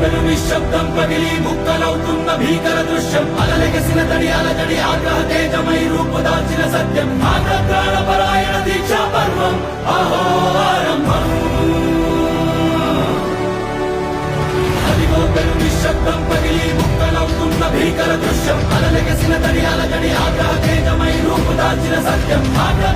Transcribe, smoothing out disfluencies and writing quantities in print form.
పెను నిశ్శబ్దం పగిలి ముక్కలవుతున్న భీకర దృశ్యం అలలెగసిన తడి అలజడి ఆగ్రహ తేజమై రూపుదాల్చిన సత్యం ఆగ్రహ పరాయణ దీక్షా పర్వం అహో ఆరంభం అదిగో పెను నిశ్శబ్దం పగిలి ముక్కలవుతున్న భీకర దృశ్యం అలలెగసిన తడి అలజడి ఆగ్రహ తేజమై రూపుదాల్చిన సత్యం ఆగ్రహ